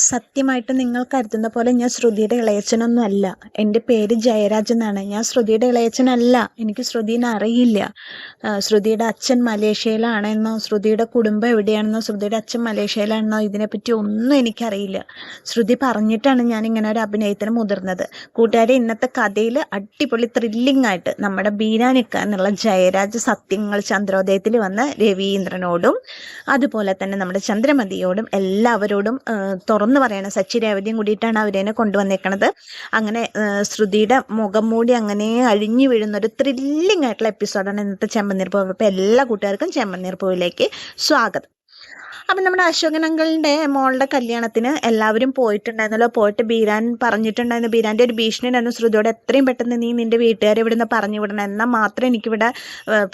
സത്യമായിട്ടും നിങ്ങൾ കരുതുന്ന പോലെ ഞാൻ ശ്രുതിയുടെ ഇളയച്ചനൊന്നും അല്ല. എൻ്റെ പേര് ജയരാജ് എന്നാണ്. ഞാൻ ശ്രുതിയുടെ ഇളയച്ചനല്ല. എനിക്ക് ശ്രുതിനെ അറിയില്ല. ശ്രുതിയുടെ അച്ഛൻ മലേഷ്യയിലാണെന്നോ ശ്രുതിയുടെ കുടുംബം എവിടെയാണെന്നോ ശ്രുതിയുടെ അച്ഛൻ മലേഷ്യയിലാണെന്നോ ഇതിനെപ്പറ്റി ഒന്നും എനിക്കറിയില്ല. ശ്രുതി പറഞ്ഞിട്ടാണ് ഞാൻ ഇങ്ങനെ ഒരു അഭിനയത്തിന് മുതിർന്നത്. കൂട്ടുകാരെ, ഇന്നത്തെ കഥയിൽ അടിപൊളി ത്രില്ലിംഗ് ആയിട്ട് നമ്മുടെ ബീരാനിക്ക എന്നുള്ള ജയരാജ് സത്യങ്ങൾ ചന്ദ്രോദയത്തിൽ വന്ന രവീന്ദ്രനോടും അതുപോലെ തന്നെ നമ്മുടെ ചന്ദ്രമതിയോടും എല്ലാവരോടും തുറന്നു പറയണം. സച്ചി രേവതിയും കൂടിയിട്ടാണ് അവരെന്നെ കൊണ്ടുവന്നേക്കണത്. അങ്ങനെ ശ്രുതിയുടെ മുഖം മൂടി അങ്ങനെ അഴിഞ്ഞു വീഴുന്നൊരു ത്രില്ലിംഗ് ആയിട്ടുള്ള എപ്പിസോഡാണ് ഇന്നത്തെ ചെമ്പനീർ പൂവ്. അപ്പോൾ എല്ലാ കൂട്ടുകാർക്കും ചെമ്പനീർ പൂവിലേക്ക് സ്വാഗതം. അപ്പം നമ്മുടെ അശോകൻ അങ്കിളിൻ്റെ മോളുടെ കല്യാണത്തിന് എല്ലാവരും പോയിട്ടുണ്ടായിരുന്നല്ലോ. പോയിട്ട് ബീരാൻ പറഞ്ഞിട്ടുണ്ടായിരുന്നു, ബീരാൻ്റെ ഒരു ഭീഷണി ഉണ്ടായിരുന്നു ശ്രുതിയോട്, എത്രയും പെട്ടെന്ന് നീ നിൻ്റെ വീട്ടുകാരെ ഇവിടുന്ന് പറഞ്ഞു വിടണം, എന്നാൽ മാത്രമേ എനിക്കിവിടെ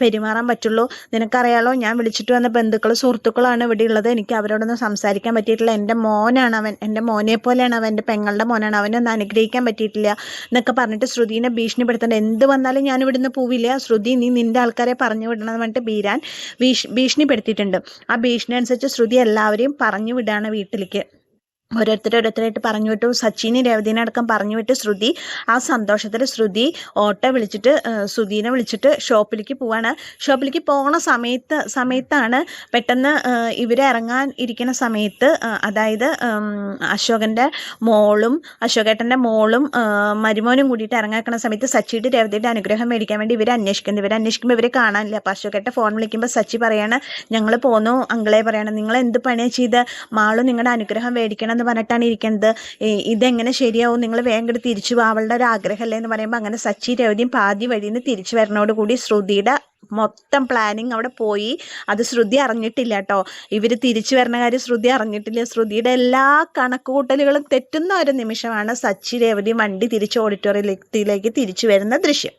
പെരുമാറാൻ പറ്റുള്ളൂ. നിനക്കറിയാലോ, ഞാൻ വിളിച്ചിട്ട് വന്ന ബന്ധുക്കൾ സുഹൃത്തുക്കളാണ് ഇവിടെ ഉള്ളത്, എനിക്ക് അവരോടൊന്നും സംസാരിക്കാൻ പറ്റിയിട്ടില്ല. എൻ്റെ മോനാണ് അവൻ, എൻ്റെ മോനെ പോലെയാണ് അവൻ, എൻ്റെ പെങ്ങളുടെ മോനാണ്, അവനൊന്നും അനുഗ്രഹിക്കാൻ പറ്റിയിട്ടില്ല എന്നൊക്കെ പറഞ്ഞിട്ട് ശ്രുതിനെ ഭീഷണിപ്പെടുത്തേണ്ട. എന്ത് വന്നാലും ഞാൻ ഇവിടുന്ന് പോവില്ല, ശ്രുതി നീ നിൻ്റെ ആൾക്കാരെ പറഞ്ഞു വിടണം എന്ന് പറഞ്ഞിട്ട് ബീരാൻ ഭീഷണിപ്പെടുത്തിയിട്ടുണ്ട്. ആ ഭീഷണി അനുസരിച്ച് ശ്രുതി എല്ലാവരെയും പറഞ്ഞു വിടാണ് വീട്ടിലേക്ക്. ഓരോരുത്തരായിട്ട് പറഞ്ഞു വിട്ടു. സച്ചിനെ രേവതിനെ അടക്കം പറഞ്ഞു വിട്ട് ശ്രുതി ആ സന്തോഷത്തിൽ ശ്രുതി ഓട്ടോ വിളിച്ചിട്ട് ശ്രുതിനെ വിളിച്ചിട്ട് ഷോപ്പിലേക്ക് പോവാണ്. ഷോപ്പിലേക്ക് പോകുന്ന സമയത്താണ് പെട്ടെന്ന് ഇവരെ ഇറങ്ങാൻ ഇരിക്കുന്ന സമയത്ത്, അതായത് അശോകേട്ടൻ്റെ മോളും മരുമോനും കൂടിയിട്ട് ഇറങ്ങാക്കുന്ന സമയത്ത് സച്ചിയുടെ രേവതിയുടെ അനുഗ്രഹം മേടിക്കാൻ വേണ്ടി ഇവരെ അന്വേഷിക്കുമ്പോൾ ഇവരെ കാണാനില്ല. അപ്പോൾ അശോകേട്ടൻ ഫോൺ വിളിക്കുമ്പോൾ സച്ചി പറയാണ്, ഞങ്ങൾ പോന്നു അങ്കിളെ പറയണം, നിങ്ങൾ എന്ത് പണിയാണ് ചെയ്ത്, മാളും നിങ്ങളുടെ അനുഗ്രഹം മേടിക്കണം എന്ന് പറഞ്ഞിട്ടാണ് ഇരിക്കുന്നത്, ഇതെങ്ങനെ ശരിയാവും, നിങ്ങൾ വേഗം തിരിച്ചു പോവാ, അവളുടെ ഒരു ആഗ്രഹമല്ലേ എന്ന് പറയുമ്പോൾ അങ്ങനെ സച്ചി രേവതിയും പാതി വഴിയിൽ നിന്ന് തിരിച്ചു വരണോടുകൂടി ശ്രുതിയുടെ മൊത്തം പ്ലാനിങ് അവിടെ പോയി. അത് ശ്രുതി അറിഞ്ഞിട്ടില്ല കേട്ടോ. ഇവർ തിരിച്ചു വരുന്ന കാര്യം ശ്രുതി അറിഞ്ഞിട്ടില്ല. ശ്രുതിയുടെ എല്ലാ കണക്കുകൂട്ടലുകളും തെറ്റുന്ന ഒരു നിമിഷമാണ് സച്ചി രേവതി വണ്ടി തിരിച്ച് ഓഡിറ്റോറിയത്തിലേക്ക് തിരിച്ചു വരുന്ന ദൃശ്യം.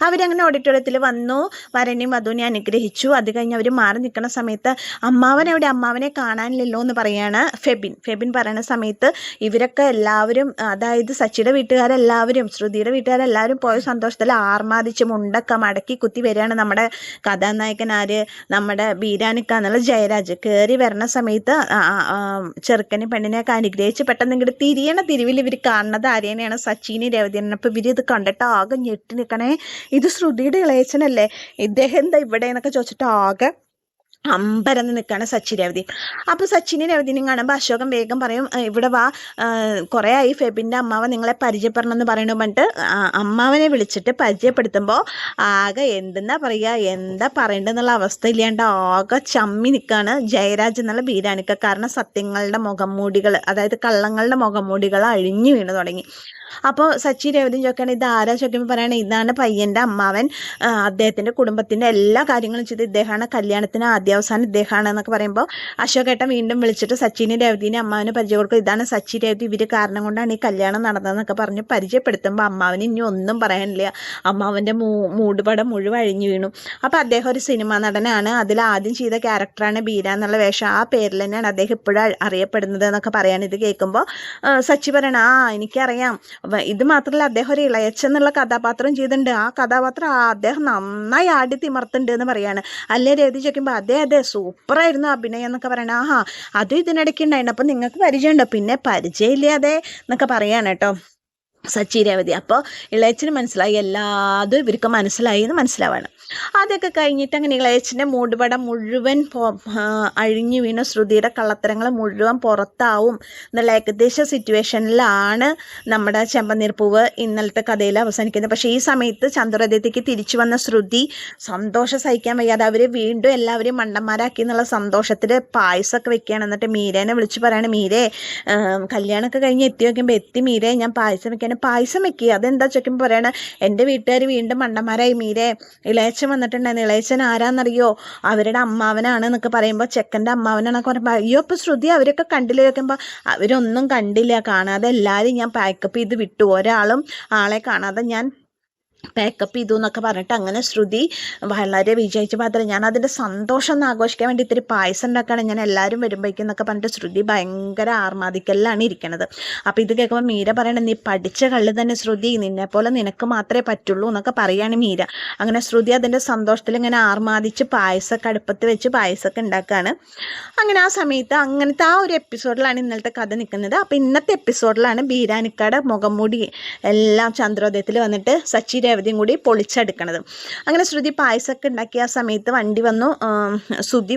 അവരങ്ങനെ ഓഡിറ്റോറിയത്തിൽ വന്നു, വരനെയും വധുവിനെ അനുഗ്രഹിച്ചു. അത് കഴിഞ്ഞ് അവർ മാറി നിൽക്കുന്ന സമയത്ത് അമ്മാവനെ കാണാനില്ലല്ലോ എന്ന് പറയാണ് ഫെബിൻ പറയുന്ന സമയത്ത് ഇവരൊക്കെ എല്ലാവരും, അതായത് സച്ചിയുടെ വീട്ടുകാരെല്ലാവരും ശ്രുതിയുടെ വീട്ടുകാരെല്ലാവരും പോയ സന്തോഷത്തിൽ ആർമാദിച്ച് മുണ്ടൊക്കെ മടക്കി കുത്തി വരികയാണ്. നമ്മുടെ കഥാനായകൻ നമ്മുടെ ബീരാനിക്ക എന്നുള്ള ജയരാജ് കയറി വരുന്ന സമയത്ത് ചെറുക്കനെ പെണ്ണിനെയൊക്കെ അനുഗ്രഹിച്ച് പെട്ടെന്ന് ഇങ്ങോട്ട് തിരിവിൽ ഇവർ കാണുന്നത് ആരെയാണ്? സച്ചിനെ രേവതിയാണ്. അപ്പോൾ ഇവർ ഇത് കണ്ടിട്ട് ആകെ ഞെട്ടി നിൽക്കണേ, ഇത് ശ്രുതിയുടെ ഇളയച്ചനല്ലേ, ഇദ്ദേഹം എന്താ ഇവിടെ എന്നൊക്കെ ചോദിച്ചിട്ട് ആകെ അമ്പരന്ന് നിൽക്കുകയാണ് സച്ചി രേവതി. അപ്പോൾ സച്ചിനെ രേവതിനെയും കാണുമ്പോൾ അശോകൻ വേഗം പറയും, ഇവിടെ വാ, കുറേ ആയി ഫെബിൻ്റെ അമ്മാവൻ നിങ്ങളെ പരിചയപ്പെടണം എന്ന് പറയണു പറഞ്ഞിട്ട് അമ്മാവനെ വിളിച്ചിട്ട് പരിചയപ്പെടുത്തുമ്പോൾ ആകെ എന്താ പറയേണ്ടതെന്നുള്ള അവസ്ഥ ഇല്ലാണ്ട് ആകെ ചമ്മി നിൽക്കുകയാണ് ജയരാജ് എന്നുള്ള ബീരാനിക്ക. കാരണം സത്യങ്ങളുടെ മുഖംമൂടികൾ, അതായത് കള്ളങ്ങളുടെ മുഖംമൂടികൾ അഴിഞ്ഞു വീണു തുടങ്ങി. അപ്പോൾ സച്ചി രേവതിയും ചോദിക്കുകയാണ്, ഇത് ആരാ ചോദിക്കുമ്പോൾ പറയുകയാണ്, ഇതാണ് പയ്യൻ്റെ അമ്മാവൻ, അദ്ദേഹത്തിൻ്റെ കുടുംബത്തിൻ്റെ എല്ലാ കാര്യങ്ങളും ചെയ്ത് ഇദ്ദേഹമാണ്, കല്യാണത്തിന് ആദ്യാവസാനം ഇദ്ദേഹമാണ് എന്നൊക്കെ പറയുമ്പോൾ അശോകേട്ടൻ വീണ്ടും വിളിച്ചിട്ട് സച്ചിനെ രേവതിനെ അമ്മാവന് പരിചയം കൊടുക്കും. ഇതാണ് സച്ചി രേവതി, ഇവർ കാരണം കൊണ്ടാണ് ഈ കല്യാണം നടന്നതെന്നൊക്കെ പറഞ്ഞ് പരിചയപ്പെടുത്തുമ്പോൾ അമ്മാവന് ഇനി ഒന്നും പറയാനില്ല. അമ്മാവൻ്റെ മൂടുപടം മുഴുവൻ അഴിഞ്ഞു വീണു. അപ്പോൾ അദ്ദേഹം ഒരു സിനിമാ നടനാണ്, അതിൽ ആദ്യം ചെയ്ത ക്യാരക്ടറാണ് ബീര എന്നുള്ള വേഷം, ആ പേരിൽ തന്നെയാണ് അദ്ദേഹം ഇപ്പോഴും അറിയപ്പെടുന്നത് എന്നൊക്കെ പറയാൻ. ഇത് കേൾക്കുമ്പോൾ സച്ചി പറയണം, എനിക്കറിയാം, ഇത് മാത്രമല്ല അദ്ദേഹം ഒരു ഇളയച്ചൻ എന്നുള്ള കഥാപാത്രം ചെയ്തിട്ടുണ്ട്, ആ കഥാപാത്രം അദ്ദേഹം നന്നായി ആടി തിമർത്തുണ്ട് എന്ന് പറയാണ്. അല്ലേ രേവതി ചോദിക്കുമ്പോൾ അതെ സൂപ്പറായിരുന്നു അഭിനയം എന്നൊക്കെ പറയണേ. അതും ഇതിനിടയ്ക്ക് ഉണ്ടായിരുന്നു, അപ്പം നിങ്ങൾക്ക് പരിചയമുണ്ടോ? പിന്നെ പരിചയമില്ലാതെ എന്നൊക്കെ പറയാണ് കേട്ടോ സച്ചി രേവതി. അപ്പോൾ ഇളയച്ചന് മനസ്സിലായി, എല്ലാതും ഇവർക്ക് മനസ്സിലായി എന്ന് മനസ്സിലാവാണ്. അതൊക്കെ കഴിഞ്ഞിട്ട് അങ്ങനെ ഇളയച്ചൻ്റെ മൂടുപടം മുഴുവൻ അഴിഞ്ഞു വീണ ശ്രുതിയുടെ കള്ളത്തരങ്ങൾ മുഴുവൻ പുറത്താവും എന്നുള്ള ഏകദേശ സിറ്റുവേഷനിലാണ് നമ്മുടെ ചെമ്പനീർ പൂവ് ഇന്നലത്തെ കഥയിൽ അവസാനിക്കുന്നത്. പക്ഷേ ഈ സമയത്ത് ചന്ദ്രോദയത്തേക്ക് തിരിച്ചു വന്ന ശ്രുതി സന്തോഷം സഹിക്കാൻ വയ്യാതെ അവർ വീണ്ടും എല്ലാവരെയും മണ്ടന്മാരാക്കി എന്നുള്ള സന്തോഷത്തിൽ പായസമൊക്കെ വെക്കുകയാണ്. എന്നിട്ട് മീരേനെ വിളിച്ച് പറയാണ്, മീരേ കല്യാണമൊക്കെ കഴിഞ്ഞ് എത്തി നോക്കുമ്പോൾ മീരേ ഞാൻ പായസം വെക്കുക. അതെന്താ ചോദിക്കുമ്പോൾ പറയണ, എൻ്റെ വീട്ടുകാർ വീണ്ടും മണ്ടന്മാരായി മീരേ, ഇളയച്ചൻ വന്നിട്ടുണ്ടായിരുന്നു, ഇളയച്ചൻ ആരാന്നറിയോ, അവരുടെ അമ്മാവനാണ് എന്നൊക്കെ പറയുമ്പോൾ ചെക്കൻ്റെ അമ്മാവനാണെന്നൊക്കെ പറയുമ്പോൾ അയ്യോ അപ്പോൾ ശ്രുതി അവരൊക്കെ കണ്ടില്ല ചോദിക്കുമ്പോൾ അവരൊന്നും കണ്ടില്ല, കാണാതെ എല്ലാവരും ഞാൻ പാക്കപ്പ് ചെയ്ത് വിട്ടു, ഒരാളും ആളെ കാണാതെ ഞാൻ പാക്കപ്പ് ചെയ്തു എന്നൊക്കെ പറഞ്ഞിട്ട് അങ്ങനെ ശ്രുതി വളരെ വിജയിച്ച് മാത്രമേ ഞാൻ അതിൻ്റെ സന്തോഷം ഒന്ന് ആഘോഷിക്കാൻ വേണ്ടി ഇത്തിരി പായസം ഉണ്ടാക്കുകയാണ്, ഞാൻ എല്ലാവരും വരുമ്പോഴേക്കും എന്നൊക്കെ പറഞ്ഞിട്ട് ശ്രുതി ഭയങ്കര ആർമാദിക്കലിലാണ് ഇരിക്കുന്നത്. അപ്പോൾ ഇത് കേൾക്കുമ്പോൾ മീര പറയണത് നീ പഠിച്ച കള്ള് തന്നെ ശ്രുതി, നിന്നെപ്പോലെ നിനക്ക് മാത്രമേ പറ്റുള്ളൂ എന്നൊക്കെ പറയുകയാണ് മീര. അങ്ങനെ ശ്രുതി അതിൻ്റെ സന്തോഷത്തിൽ ഇങ്ങനെ ആർമാദിച്ച് പായസമൊക്കെ അടുപ്പത്ത് വെച്ച് പായസമൊക്കെ ഉണ്ടാക്കുകയാണ്. അങ്ങനെ ആ സമയത്ത് അങ്ങനത്തെ ആ ഒരു എപ്പിസോഡിലാണ് ഇന്നലത്തെ കഥ നിൽക്കുന്നത്. അപ്പോൾ ഇന്നത്തെ എപ്പിസോഡിലാണ് ബീരാനിക്കയുടെ മുഖംമൂടി എല്ലാം ചന്ദ്രോദയത്തിൽ വന്നിട്ട് സച്ചി രേവതിയും കൂടി പൊളിച്ചെടുക്കണത്. അങ്ങനെ ശ്രുതി പായസമൊക്കെ ഉണ്ടാക്കിയ ആ സമയത്ത് വണ്ടി വന്നു, ശ്രുതി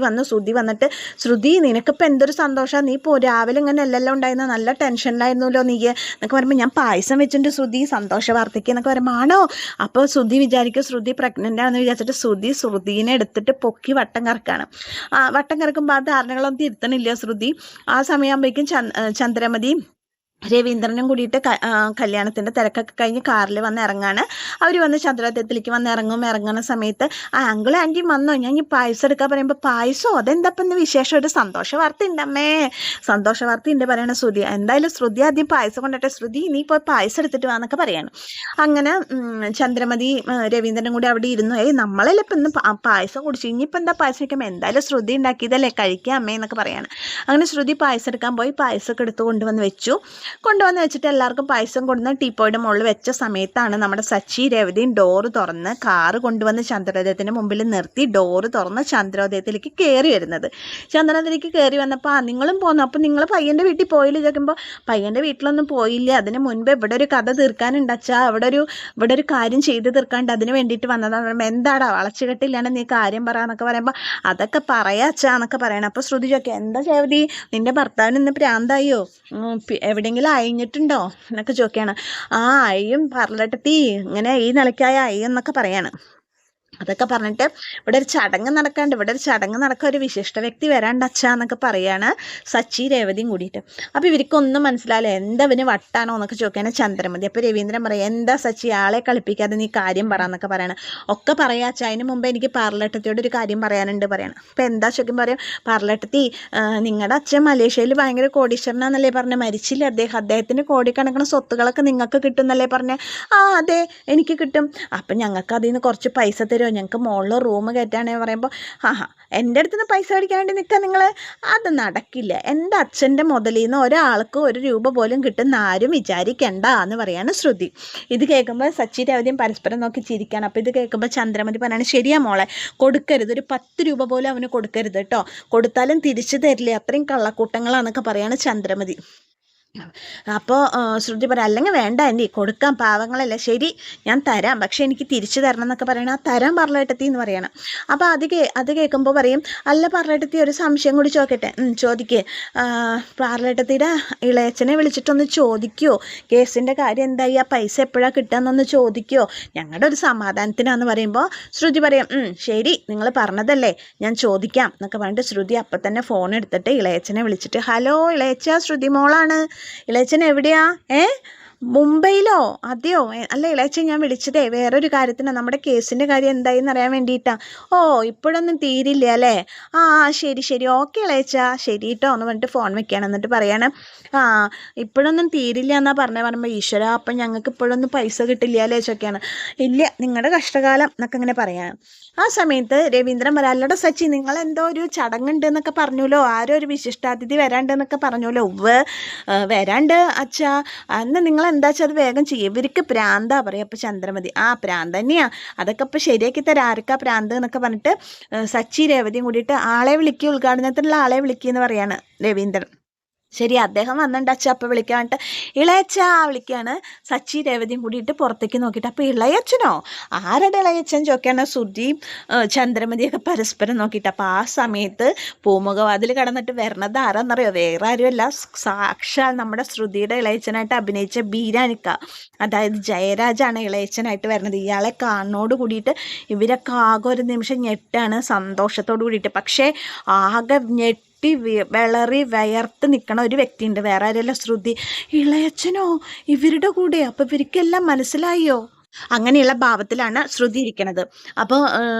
വന്നിട്ട് ശ്രുതി നിനക്കിപ്പോൾ എന്തൊരു സന്തോഷമാണ്, നീ ഇപ്പോൾ രാവിലെ ഇങ്ങനെ എല്ലാം ഉണ്ടായിരുന്ന നല്ല ടെൻഷനിലായിരുന്നല്ലോ നീ എന്നൊക്കെ പറയുമ്പോൾ ഞാൻ പായസം വെച്ചിട്ടുണ്ട് ശ്രുതി സന്തോഷ വാർത്തയ്ക്ക് എന്നൊക്കെ പറയുമ്പോൾ ആണോ. അപ്പോൾ ശ്രുതി വിചാരിക്കും ശ്രുതി പ്രഗ്നൻ്റ് ആണെന്ന് വിചാരിച്ചിട്ട് ശ്രുതിനെ എടുത്തിട്ട് പൊക്കി വട്ടം കറക്കാണ്. വട്ടം കറക്കുമ്പോൾ ആ ധാരണകളൊന്നും തിരുത്തണില്ല ശ്രുതി. ആ സമയമാകുമ്പോഴേക്കും ചന്ദ്രമതി രവീന്ദ്രനും കൂടിയിട്ട് കല്യാണത്തിൻ്റെ തിരക്കൊക്കെ കഴിഞ്ഞ് കാറിൽ വന്ന് ഇറങ്ങാണ്. അവർ വന്ന് ചന്ദ്രോദയത്തിലേക്ക് വന്ന് ഇറങ്ങുന്ന സമയത്ത് അങ്കിളും ആൻറ്റിയും വന്നോ, ഞാൻ ഈ പായസം എടുക്കാൻ പറയുമ്പോൾ പായസമോ അതെന്താപ്പം ഇന്ന് വിശേഷം, ഒരു സന്തോഷ വാർത്ത ഉണ്ടമ്മേ, സന്തോഷ വാർത്ത ഉണ്ട് പറയണ ശ്രുതി. എന്തായാലും ശ്രുതി ആദ്യം പായസം കൊണ്ടിട്ടെ, ശ്രുതി നീ ഇപ്പോൾ പായസം എടുത്തിട്ട് വാന്നൊക്കെ പറയാണ്. അങ്ങനെ ചന്ദ്രമതി രവീന്ദ്രനും കൂടി അവിടെ ഇരുന്നു. നമ്മളല്ലേ ഇപ്പം ഇന്ന് പായസം കുടിച്ചു, ഇനിയിപ്പോൾ എന്താ പായസം വയ്ക്കുമ്പോൾ എന്തായാലും ശ്രുതി ഉണ്ടാക്കിയതല്ലേ കഴിക്കാം അമ്മേ എന്നൊക്കെ പറയാണ്. അങ്ങനെ ശ്രുതി പായസം എടുക്കാൻ പോയി പായസമൊക്കെ എടുത്ത് കൊണ്ടുവന്ന് വെച്ചിട്ട് എല്ലാവർക്കും പായസം കൊണ്ടുവന്ന് ടീപ്പോയുടെ മുകളിൽ വെച്ച സമയത്താണ് നമ്മുടെ സച്ചി രേവതിയും ഡോറ് തുറന്ന് കാറ് കൊണ്ടുവന്ന് ചന്ദ്രോദയത്തിന് മുമ്പിൽ നിർത്തി ഡോറ് തുറന്ന് ചന്ദ്രോദയത്തിലേക്ക് കയറി വരുന്നത്. ചന്ദ്രോദയത്തിലേക്ക് കയറി വന്നപ്പോൾ നിങ്ങളും പോന്നു, അപ്പോൾ നിങ്ങൾ പയ്യൻ്റെ വീട്ടിൽ പോയില്ല ചോദിക്കുമ്പോൾ പയ്യൻ്റെ വീട്ടിലൊന്നും പോയില്ല, അതിന് മുൻപ് ഇവിടെ ഒരു കഥ തീർക്കാനുണ്ടച്ചാ, ഇവിടെ ഒരു കാര്യം ചെയ്ത് തീർക്കാണ്ട് അതിന് വേണ്ടിയിട്ട് വന്നതാണ്. എന്താടാ വളച്ചുകെട്ടില്ലാണ്ട് നീ കാര്യം പറയാന്നൊക്കെ പറയുമ്പോൾ അതൊക്കെ പറയാച്ചാ എന്നൊക്കെ പറയണം. അപ്പോൾ ശ്രുതി ചോദിക്കുക എന്താ രേവതി നിൻ്റെ ഭർത്താവിന് ഇന്ന് പ്രാന്തായോ, എവിടെയെങ്കിലും അയഞ്ഞിട്ടുണ്ടോ എന്നൊക്കെ ചോദിക്കുകയാണ്. അയ്യും പറഞ്ഞിട്ടെത്തി ഇങ്ങനെ ഈ നിലയ്ക്കായ അയ്യം എന്നൊക്കെ പറയാണ്. അതൊക്കെ പറഞ്ഞിട്ട് ഇവിടെ ഒരു ചടങ്ങ് നടക്കാൻ ഒരു വിശിഷ്ട വ്യക്തി വരാണ്ട് അച്ഛാ എന്നൊക്കെ പറയാണ് സച്ചി രേവതിയും കൂടിയിട്ട്. അപ്പോൾ ഇവർക്കൊന്നും മനസ്സിലാവില്ല എന്താ അവന് വട്ടാണോ എന്നൊക്കെ ചോദിക്കാണ് ചന്ദ്രമതി. അപ്പോൾ രവീന്ദ്രൻ പറയാം എന്താ സച്ചി ആളെ കളിപ്പിക്കാതെ നീ കാര്യം പറയാന്നൊക്കെ പറയണം. ഒക്കെ പറയാച്ച അതിന് മുമ്പ് എനിക്ക് പാർലട്ടത്തിയോട് ഒരു കാര്യം പറയാനുണ്ട് പറയണം. അപ്പോൾ എന്താ ചോദിക്കുമ്പോൾ പറയും പാർലട്ടത്തി നിങ്ങളുടെ അച്ഛൻ മലേഷ്യയിൽ ഭയങ്കര കോടീശ്വരനാന്നല്ലേ പറഞ്ഞ്, മരിച്ചില്ല അദ്ദേഹത്തിന് കോടിക്കണക്കിന് സ്വത്തുകളൊക്കെ നിങ്ങൾക്ക് കിട്ടുന്നല്ലേ പറഞ്ഞ്. അതെ എനിക്ക് കിട്ടും, അപ്പം ഞങ്ങൾക്ക് അതിൽ നിന്ന് കുറച്ച് പൈസ തരും, ഞങ്ങൾക്ക് മുകളിൽ റൂം കയറ്റാണേ പറയുമ്പോൾ എൻ്റെ അടുത്ത് നിന്ന് പൈസ മേടിക്കാൻ വേണ്ടി നിൽക്കുക നിങ്ങൾ, അത് നടക്കില്ല, എൻ്റെ അച്ഛൻ്റെ മുതലിൽ നിന്ന് ഒരാൾക്ക് 1 രൂപ പോലും കിട്ടുന്ന ആരും വിചാരിക്കണ്ട എന്ന് പറയാണ് ശ്രുതി. ഇത് കേൾക്കുമ്പോൾ സച്ചി രേവതിയും പരസ്പരം നോക്കി ചിരിക്കുകയാണ്. അപ്പോൾ ഇത് കേൾക്കുമ്പോൾ ചന്ദ്രമതി പറയാണ് ശരിയാ മോളെ, കൊടുക്കരുത്, ഒരു 10 രൂപ പോലും അവന് കൊടുക്കരുത് കേട്ടോ, കൊടുത്താലും തിരിച്ചു തരില്ലേ, അത്രയും കള്ളക്കൂട്ടങ്ങളാന്നൊക്കെ പറയാണ് ചന്ദ്രമതി. അപ്പോൾ ശ്രുതി പറയാം അല്ലെങ്കിൽ വേണ്ട ആൻറ്റി കൊടുക്കാം, പാവങ്ങളല്ലേ, ശരി ഞാൻ തരാം, പക്ഷെ എനിക്ക് തിരിച്ചു തരണം എന്നൊക്കെ പറയണം. തരാൻ പാർലേട്ടത്തി എന്ന് പറയണം. അപ്പോൾ അത് കേൾക്കുമ്പോൾ പറയും അല്ല പാർലേട്ടത്തി ഒരു സംശയം കൂടി ചോദിക്കട്ടെ. ചോദിക്കേ, പാർലേട്ടത്തിയുടെ ഇളയച്ചനെ വിളിച്ചിട്ടൊന്ന് ചോദിക്കുമോ കേസിൻ്റെ കാര്യം എന്തായി, ആ പൈസ എപ്പോഴാണ് കിട്ടുകയെന്നൊന്ന് ചോദിക്കുമോ, ഞങ്ങളുടെ ഒരു സമാധാനത്തിനാന്ന് പറയുമ്പോൾ ശ്രുതി പറയും ശരി നിങ്ങൾ പറഞ്ഞതല്ലേ ഞാൻ ചോദിക്കാം എന്നൊക്കെ പറഞ്ഞിട്ട് ശ്രുതി അപ്പം തന്നെ ഫോൺ എടുത്തിട്ട് ഇളയച്ചനെ വിളിച്ചിട്ട് ഹലോ ഇളയച്ച, ശ്രുതി മോളാണ്, ഇളയച്ചൻ എവിടെയാ, മുംബൈയിലോ, അതെയോ, അല്ല ഇളയച്ചൻ ഞാൻ വിളിച്ചതേ വേറൊരു കാര്യത്തിന്, നമ്മുടെ കേസിൻ്റെ കാര്യം എന്തായിന്ന് അറിയാൻ വേണ്ടിയിട്ടാണ്. ഇപ്പോഴൊന്നും തീരില്ല അല്ലേ, ശരി ഓക്കെ ഇളയച്ച ശരി കേട്ടോ എന്ന് പറഞ്ഞിട്ട് ഫോൺ വെക്കുകയാണ്. എന്നിട്ട് പറയാണ് ഇപ്പോഴൊന്നും തീരില്ല എന്നാണ് പറയുമ്പോൾ ഈശ്വര അപ്പം ഞങ്ങൾക്ക് ഇപ്പോഴൊന്നും പൈസ കിട്ടില്ല അല്ലേ ചോദിക്കുകയാണ്. ഇല്ല നിങ്ങളുടെ കഷ്ടകാലം എന്നൊക്കെ ഇങ്ങനെ പറയാണ്. ആ സമയത്ത് രവീന്ദ്രൻ പറയാം അല്ലടെ സച്ചി നിങ്ങളെന്തോ ഒരു ചടങ്ങുണ്ട് എന്നൊക്കെ പറഞ്ഞല്ലോ, ആരോ ഒരു വിശിഷ്ടാതിഥി വരാണ്ട് എന്നൊക്കെ പറഞ്ഞല്ലോ. വരാണ്ട് അച്ഛാ, അന്ന് നിങ്ങൾ എന്താ വെച്ചാൽ അത് വേഗം ചെയ്യും, ഇവർക്ക് പ്രാന്താ പറയും. അപ്പോൾ ചന്ദ്രമതി പ്രാന്ത് തന്നെയാ, അതൊക്കെ ഇപ്പോൾ ശരിയാക്കി തരാം, ആർക്കാ പ്രാന്ത് എന്നൊക്കെ പറഞ്ഞിട്ട് സച്ചി രേവതിയും കൂടിയിട്ട് ആളെ വിളിക്കുക, ഉദ്ഘാടനത്തിനുള്ള ആളെ വിളിക്കുക എന്ന് പറയാണ് രവീന്ദ്രൻ. ശരി അദ്ദേഹം വന്നിട്ട് അച്ഛ അപ്പം വിളിക്കാനിട്ട് ഇളയച്ച വിളിക്കുകയാണ്. സച്ചി രേവതിയും കൂടിയിട്ട് പുറത്തേക്ക് നോക്കിയിട്ട് അപ്പോൾ ഇളയച്ചനോ, ആരുടെ ഇളയച്ചൻ ചോദിക്കുകയാണ് ശ്രുതിയും ചന്ദ്രമതിയൊക്കെ പരസ്പരം നോക്കിയിട്ട്. അപ്പോൾ ആ സമയത്ത് പൂമുഖവാതിൽ കടന്നിട്ട് വരണത് ആരാന്നറിയോ, വേറെ ആരുമല്ല സാക്ഷാൽ നമ്മുടെ ശ്രുതിയുടെ ഇളയച്ചനായിട്ട് അഭിനയിച്ച ബീരാനിക്ക, അതായത് ജയരാജാണ് ഇളയച്ചനായിട്ട് വരുന്നത്. ഇയാളെ കാണോട് കൂടിയിട്ട് ഇവരൊക്കെ ആകെ ഒരു നിമിഷം ഞെട്ടാണ് സന്തോഷത്തോട് കൂടിയിട്ട്. പക്ഷേ ആകെ വിളറി വയർത്ത് നിൽക്കണ ഒരു വ്യക്തിയുണ്ട്, വേറെ ആരെയല്ല ശ്രുതി. ഇളയച്ചനോ ഇവരുടെ കൂടെ, അപ്പോൾ ഇവർക്കെല്ലാം മനസ്സിലായോ, അങ്ങനെയുള്ള ഭാവത്തിലാണ് ശ്രുതി ഇരിക്കണത്. അപ്പോൾ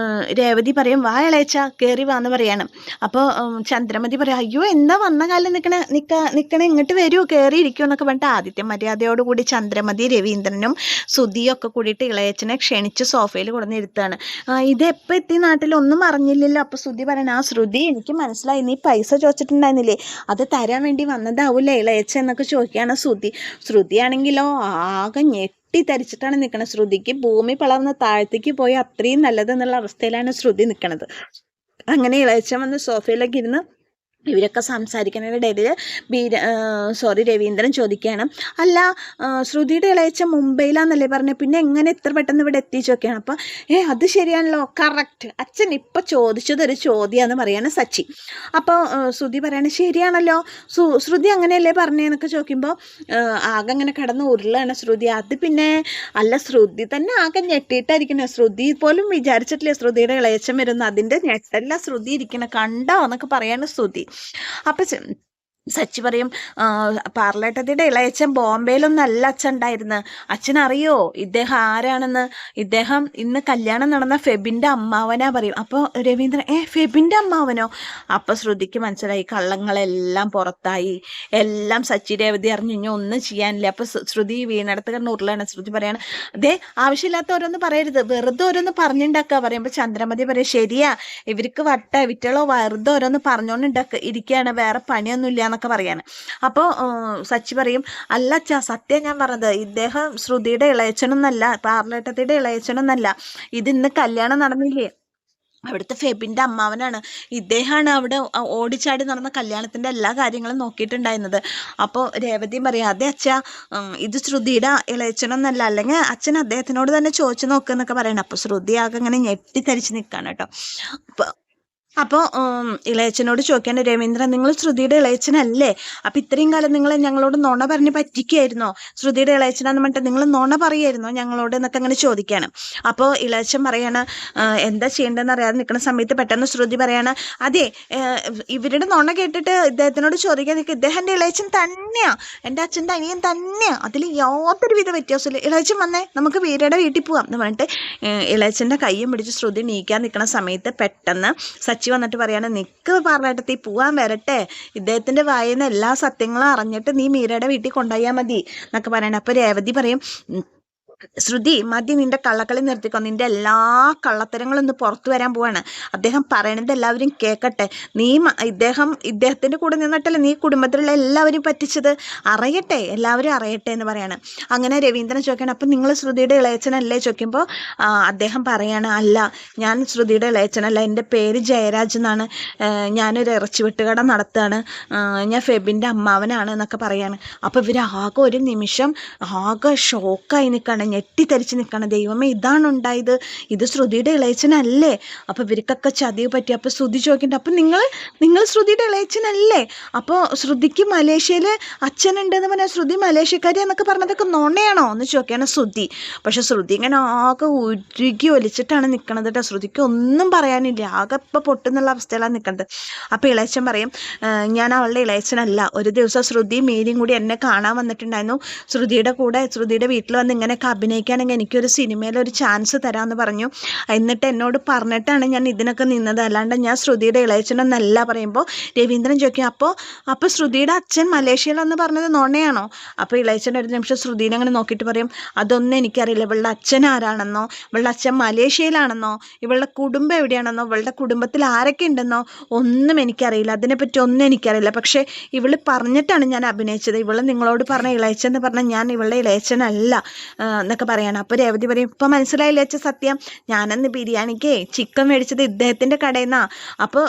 രേവതി പറയും വാ ഇളയച്ച കയറി വാന്ന് പറയാണ്. അപ്പോൾ ചന്ദ്രമതി പറയും അയ്യോ എന്താ വന്ന കാലം നിൽക്കണേ ഇങ്ങോട്ട് വരൂ കയറി ഇരിക്കൂ എന്നൊക്കെ പറഞ്ഞിട്ട് ആദിത്യ മര്യാദയോടുകൂടി ചന്ദ്രമതി രവീന്ദ്രനും സുധിയും ഒക്കെ കൂടിയിട്ട് ഇളയച്ചനെ ക്ഷണിച്ച് സോഫയിൽ കൊടുന്നിരുത്താണ്. ഇതെപ്പോൾ എത്തി നാട്ടിൽ ഒന്നും അറിഞ്ഞില്ലല്ലോ. അപ്പോൾ ശ്രുതി പറയണ ആ ശ്രുതി എനിക്ക് മനസ്സിലായി നീ പൈസ ചോദിച്ചിട്ടുണ്ടായിരുന്നില്ലേ അത് തരാൻ വേണ്ടി വന്നതാവൂല്ലേ ഇളയച്ച എന്നൊക്കെ ചോദിക്കുകയാണ് ശ്രുതി. ശ്രുതിയാണെങ്കിലോ ആകെ ധരിച്ചിട്ടാണ് നിൽക്കുന്നത്. ശ്രുതിക്ക് ഭൂമി പിളർന്ന് താഴത്തേക്ക് പോയി അത്രയും നല്ലത് എന്നുള്ള അവസ്ഥയിലാണ് ശ്രുതി നിൽക്കുന്നത്. അങ്ങനെ ഇളയച്ചൻ വന്ന് സോഫയിലേക്ക് ഇരുന്ന് ഇവരൊക്കെ സംസാരിക്കുന്നതിനിടയിൽ രവീന്ദ്രൻ ചോദിക്കുകയാണ് അല്ല ശ്രുതിയുടെ ഇളയച്ച മുംബൈയിലാന്നല്ലേ പറഞ്ഞത് പിന്നെ എങ്ങനെ ഇത്ര പെട്ടെന്ന് ഇവിടെ എത്തിച്ചൊക്കെയാണ്. അപ്പം അത് ശരിയാണല്ലോ കറക്റ്റ് അച്ഛൻ ഇപ്പം ചോദിച്ചതൊരു ചോദ്യമാണെന്ന് പറയാണ് സച്ചി. അപ്പോൾ ശ്രുതി പറയാണ് ശരിയാണല്ലോ ശ്രുതി അങ്ങനെയല്ലേ പറഞ്ഞതെന്നൊക്കെ ചോദിക്കുമ്പോൾ ആകെ അങ്ങനെ കടന്ന് ഉരുളാണ് ശ്രുതി. അത് പിന്നെ അല്ല ശ്രുതി തന്നെ ആകെ ഞെട്ടിയിട്ടായിരിക്കണം. ശ്രുതി പോലും വിചാരിച്ചിട്ടില്ലേ ശ്രുതിയുടെ ഇളയച്ചൻ വരുന്നു. അതിൻ്റെ ഞെട്ടല്ല ശ്രുതി ഇരിക്കണം കണ്ടോ എന്നൊക്കെ പറയാണ് ശ്രുതി. അപ്പം സച്ചി പറയും പാർലേട്ടത്തിയുടെ ഇളയച്ചൻ ബോംബെയിലൊന്നും അല്ല അച്ഛൻ ഉണ്ടായിരുന്നു. അച്ഛനറിയോ ഇദ്ദേഹം ആരാണെന്ന്? ഇദ്ദേഹം ഇന്ന് കല്യാണം നടന്ന ഫെബിൻ്റെ അമ്മാവനാ പറയും. അപ്പോൾ രവീന്ദ്രൻ ഫെബിൻ്റെ അമ്മാവനോ? അപ്പോൾ ശ്രുതിക്ക് മനസ്സിലായി കള്ളങ്ങളെല്ലാം പുറത്തായി. എല്ലാം സച്ചി രേവതി അറിഞ്ഞു ഇനി ഒന്നും ചെയ്യാനില്ല. അപ്പോൾ ശ്രുതി വീണടത്ത് കിടന്ന് ഉരുളാണ്. ശ്രുതി പറയാണ് അതേ ആവശ്യമില്ലാത്ത ഓരോന്ന് പറയരുത് വെറുതെ ഓരോന്ന് പറഞ്ഞുണ്ടാക്കുക പറയുമ്പോൾ ചന്ദ്രമതി പറയും ശരിയാ ഇവർക്ക് വിറ്റളോ വെറുതെ ഓരോന്ന് പറഞ്ഞുകൊണ്ട് ഇരിക്കുകയാണ് വേറെ പണിയൊന്നുമില്ല എന്നൊക്കെ പറയാണ്. അപ്പോൾ സച്ചി പറയും അല്ല അച്ഛാ സത്യം ഞാൻ പറഞ്ഞത് ഇദ്ദേഹം ശ്രുതിയുടെ ഇളയച്ചനൊന്നല്ല പാർലേട്ടത്തിയുടെ ഇളയച്ചനൊന്നല്ല ഇത് ഇന്ന് കല്യാണം നടന്നില്ലേ അവിടുത്തെ ഫെബിൻ്റെ അമ്മാവനാണ്. ഇദ്ദേഹമാണ് അവിടെ ഓടിച്ചാടി നടന്ന കല്യാണത്തിൻ്റെ എല്ലാ കാര്യങ്ങളും നോക്കിയിട്ടുണ്ടായിരുന്നത്. അപ്പോൾ രേവതി പറയാം അതെ അച്ഛാ ഇത് ശ്രുതിയുടെ ഇളയച്ചനൊന്നല്ല അല്ലെങ്കിൽ അച്ഛൻ അദ്ദേഹത്തിനോട് തന്നെ ചോദിച്ചു നോക്കുന്നൊക്കെ പറയണം. അപ്പോൾ ശ്രുതി ആകെ ഇങ്ങനെ ഞെട്ടിത്തരിച്ച് നിൽക്കുകയാണ് കേട്ടോ. അപ്പോൾ ഇളയച്ചനോട് ചോദിക്കാൻ രവീന്ദ്രൻ നിങ്ങൾ ശ്രുതിയുടെ ഇളയച്ചനല്ലേ അപ്പം ഇത്രയും കാലം നിങ്ങൾ ഞങ്ങളോട് നുണ പറഞ്ഞ് പറ്റിക്കായിരുന്നോ ശ്രുതിയുടെ ഇളയച്ചനാന്ന് പറഞ്ഞിട്ട് നിങ്ങൾ നുണ പറയായിരുന്നോ ഞങ്ങളോട് എന്നൊക്കെ അങ്ങനെ ചോദിക്കുകയാണ്. അപ്പോൾ ഇളയച്ചൻ പറയാണ് എന്താ ചെയ്യേണ്ടതെന്ന് അറിയാതെ നിൽക്കുന്ന സമയത്ത് പെട്ടെന്ന് ശ്രുതി പറയാണ് അതെ ഇവരുടെ നുണ കേട്ടിട്ട് ഇദ്ദേഹത്തിനോട് ചോദിക്കാൻ നിൽക്കുക ഇദ്ദേഹത്തിൻ്റെ ഇളയച്ചൻ തന്നെയാണ് എൻ്റെ അച്ഛൻ്റെ അനിയൻ തന്നെയാണ് അതിൽ യാതൊരു വിധ വ്യത്യാസമില്ല ഇളയച്ചൻ വന്നേ നമുക്ക് വീരയുടെ വീട്ടിൽ പോവാം എന്ന് പറഞ്ഞിട്ട് ഇളയച്ചൻ്റെ കയ്യും പിടിച്ച് ശ്രുതി നീക്കാൻ നിൽക്കുന്ന സമയത്ത് പെട്ടെന്ന് സച്ചി വന്നിട്ട് പറയാണ് നിക്ക് പാർലേട്ടത്തി പോവാൻ വരട്ടെ ഇദ്ദേഹത്തിൻ്റെ വായിന്ന് എല്ലാ സത്യങ്ങളും അറിഞ്ഞിട്ട് നീ മീരയുടെ വീട്ടിൽ കൊണ്ടുപോയാൽ മതി എന്നൊക്കെ പറയണം. അപ്പോൾ രേവതി പറയും ശ്രുതി മതി നിന്റെ കള്ളക്കളി നിർത്തിക്കോ നിന്റെ എല്ലാ കള്ളത്തരങ്ങളും ഒന്ന് പുറത്തു വരാൻ പോവാണ് അദ്ദേഹം പറയണത് എല്ലാവരും കേൾക്കട്ടെ നീ ഇദ്ദേഹത്തിൻ്റെ കൂടെ നിന്നിട്ടല്ലേ നീ കുടുംബത്തിലുള്ള എല്ലാവരും പറ്റിച്ചത് അറിയട്ടെ എല്ലാവരും അറിയട്ടെ എന്ന് പറയാണ്. അങ്ങനെ രവീന്ദ്രൻ ചോദിക്കണം അപ്പം നിങ്ങൾ ശ്രുതിയുടെ ഇളയച്ചനല്ലേ ചോദിക്കുമ്പോൾ അദ്ദേഹം പറയാണ് അല്ല ഞാൻ ശ്രുതിയുടെ ഇളയച്ചനല്ല എൻ്റെ പേര് ജയരാജ് എന്നാണ് ഞാനൊരു ഇറച്ചി വെട്ടുകട നടത്തുകയാണ് ഞാൻ ഫെബിൻ്റെ അമ്മാവനാണ് എന്നൊക്കെ പറയാണ്. അപ്പോൾ ഇവർ ആകെ ഒരു നിമിഷം ആകെ ഷോക്കായി നിൽക്കുകയാണ് ഞെട്ടിത്തരിച്ച് നിൽക്കണം ദൈവമേ ഇതാണ് ഉണ്ടായത് ഇത് ശ്രുതിയുടെ ഇളയച്ചനല്ലേ അപ്പോൾ ഇവർക്കൊക്കെ ചതിവ് പറ്റി. അപ്പോൾ ശ്രുതി ചോദിക്കുന്നുണ്ട് അപ്പം നിങ്ങൾ ശ്രുതിയുടെ ഇളയച്ചനല്ലേ അപ്പോൾ ശ്രുതിക്ക് മലേഷ്യയിൽ അച്ഛനുണ്ടെന്ന് പറഞ്ഞാൽ ശ്രുതി മലേഷ്യക്കാരി എന്നൊക്കെ പറഞ്ഞതൊക്കെ നുണയാണോ എന്ന് ചോദിക്കുകയാണ് ശ്രുതി. പക്ഷെ ശ്രുതി ഇങ്ങനെ ആകെ ഉരുകി ഒലിച്ചിട്ടാണ് നിൽക്കണത് കേട്ടോ. ശ്രുതിക്ക് ഒന്നും പറയാനില്ല ആകെ ഇപ്പം പൊട്ടുന്നുള്ള അവസ്ഥയിലാണ് നിൽക്കുന്നത്. അപ്പോൾ ഇളയച്ചൻ പറയും ഞാൻ അവളുടെ ഇളയച്ചനല്ല ഒരു ദിവസം ശ്രുതി മീരിയും കൂടി എന്നെ കാണാൻ വന്നിട്ടുണ്ടായിരുന്നു ശ്രുതിയുടെ കൂടെ ശ്രുതിയുടെ വീട്ടിൽ വന്ന് ഇങ്ങനെയൊക്കെ അഭിനയിക്കുകയാണെങ്കിൽ എനിക്കൊരു സിനിമയിലൊരു ചാൻസ് തരാമെന്ന് പറഞ്ഞു എന്നിട്ട് എന്നോട് പറഞ്ഞിട്ടാണ് ഞാൻ ഇതിനൊക്കെ നിന്നത് അല്ലാണ്ട് ഞാൻ ശ്രുതിയുടെ ഇളയച്ചനെന്നല്ല പറയുമ്പോൾ രവീന്ദ്രൻ ചോദിക്കും അപ്പോൾ ശ്രുതിയുടെ അച്ഛൻ മലേഷ്യയിലെന്ന് പറഞ്ഞത് നുണയാണോ? അപ്പോൾ ഇളയച്ചൻ ഒരു നിമിഷം ശ്രുതിനെ അങ്ങനെ നോക്കിയിട്ട് പറയും അതൊന്നും എനിക്കറിയില്ല ഇവളുടെ അച്ഛൻ ആരാണെന്നോ ഇവളുടെ അച്ഛൻ മലേഷ്യയിലാണെന്നോ ഇവളുടെ കുടുംബം എവിടെയാണെന്നോ ഇവളുടെ കുടുംബത്തിൽ ആരൊക്കെ ഉണ്ടെന്നോ ഒന്നും എനിക്കറിയില്ല അതിനെപ്പറ്റി ഒന്നും എനിക്കറിയില്ല പക്ഷേ ഇവള് പറഞ്ഞിട്ടാണ് ഞാൻ അഭിനയിച്ചത് ഇവള് നിങ്ങളോട് പറഞ്ഞ ഇളയച്ചെന്ന് പറഞ്ഞാൽ ഞാൻ ഇവളുടെ ഇളയച്ചനല്ല എന്നൊക്കെ പറയാണ്. അപ്പോൾ രേവതി പറയും ഇപ്പം മനസ്സിലായില്ലേ അച്ഛൻ സത്യം ഞാനന്ന് ബിരിയാണിക്ക് ചിക്കൻ മേടിച്ചത് ഇദ്ദേഹത്തിൻ്റെ കടയിൽ നിന്നാണ്. അപ്പോൾ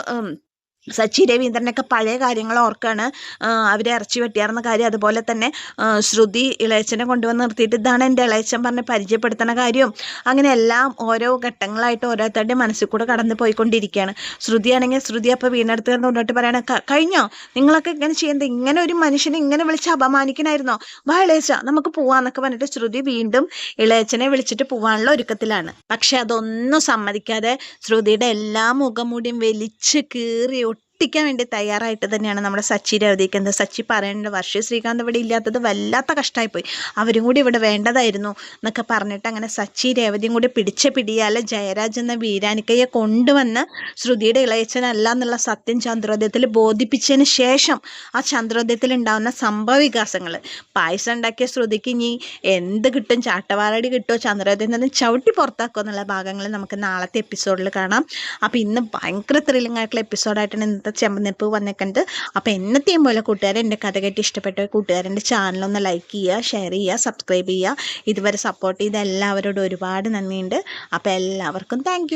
സച്ചി രവീന്ദ്രനൊക്കെ പഴയ കാര്യങ്ങൾ ഓർക്കാണ് അവരെ ഇറച്ചി വെട്ടിയാർന്ന കാര്യം അതുപോലെ തന്നെ ശ്രുതി ഇളയച്ചനെ കൊണ്ടുവന്ന് നിർത്തിയിട്ട് ഇതാണ് എൻ്റെ ഇളയച്ചൻ പറഞ്ഞ് പരിചയപ്പെടുത്തുന്ന കാര്യവും അങ്ങനെ എല്ലാം ഓരോ ഘട്ടങ്ങളായിട്ട് ഓരോരുത്തരുടെ മനസ്സിൽ കൂടെ കടന്നു പോയിക്കൊണ്ടിരിക്കുകയാണ്. ശ്രുതിയാണെങ്കിൽ ശ്രുതി അപ്പോൾ വീണെടുത്ത് കൊണ്ടിട്ട് പറയണ കഴിഞ്ഞോ നിങ്ങളൊക്കെ ഇങ്ങനെ ചെയ്യുന്നത് ഇങ്ങനെ ഒരു മനുഷ്യനെ ഇങ്ങനെ വിളിച്ച് അപമാനിക്കണമായിരുന്നോ വാ ഇളയച്ച നമുക്ക് പോവാന്നൊക്കെ പറഞ്ഞിട്ട് ശ്രുതി വീണ്ടും ഇളയച്ചനെ വിളിച്ചിട്ട് പോവാനുള്ള ഒരുക്കത്തിലാണ്. പക്ഷെ അതൊന്നും സമ്മതിക്കാതെ ശ്രുതിയുടെ എല്ലാ മുഖംമൂടിയും വലിച്ച് കീറി എത്തിക്കാൻ വേണ്ടി തയ്യാറായിട്ട് തന്നെയാണ് നമ്മുടെ സച്ചി രേവതിക്കുന്നത്. സച്ചി പറയേണ്ടത് വർഷ ശ്രീകാന്ത് ഇവിടെ ഇല്ലാത്തത് വല്ലാത്ത കഷ്ടമായിപ്പോയി, അവരും കൂടി ഇവിടെ വേണ്ടതായിരുന്നു എന്നൊക്കെ പറഞ്ഞിട്ട് അങ്ങനെ സച്ചി രേവതിയും കൂടി പിടിച്ച പിടിയാലെ ജയരാജ് എന്ന വീരാനിക്കയെ കൊണ്ടുവന്ന് ശ്രുതിയുടെ ഇളയച്ചനല്ല എന്നുള്ള സത്യം ചന്ദ്രോദയത്തിൽ ബോധിപ്പിച്ചതിന് ശേഷം ആ ചന്ദ്രോദയത്തിൽ ഉണ്ടാകുന്ന സംഭവ വികാസങ്ങൾ, പായസം ഉണ്ടാക്കിയ ശ്രുതിക്ക് ഇനി എന്ത് കിട്ടും, ചാട്ടവാറടി കിട്ടുമോ, ചന്ദ്രോദയത്തിൽ നിന്ന് ചവിട്ടി പുറത്താക്കുക എന്നുള്ള ഭാഗങ്ങൾ നമുക്ക് നാളത്തെ എപ്പിസോഡിൽ കാണാം. അപ്പോൾ ഇന്ന് ഭയങ്കര ത്രില്ലിംഗ് ആയിട്ടുള്ള എപ്പിസോഡായിട്ടാണ് ഇന്നത്തെ ചെമ്പനിപ്പ് വന്നേക്കുന്നത്. അപ്പോൾ എന്നത്തെയും പോലെ കൂട്ടുകാരെ, എൻ്റെ കഥ കേട്ട് ഇഷ്ടപ്പെട്ട കൂട്ടുകാരൻ്റെ ചാനലൊന്ന് ലൈക്ക് ചെയ്യുക, ഷെയർ ചെയ്യുക, സബ്സ്ക്രൈബ് ചെയ്യുക. ഇതുവരെ സപ്പോർട്ട് ചെയ്ത എല്ലാവരോടും ഒരുപാട് നന്ദിയുണ്ട്. അപ്പോൾ എല്ലാവർക്കും താങ്ക്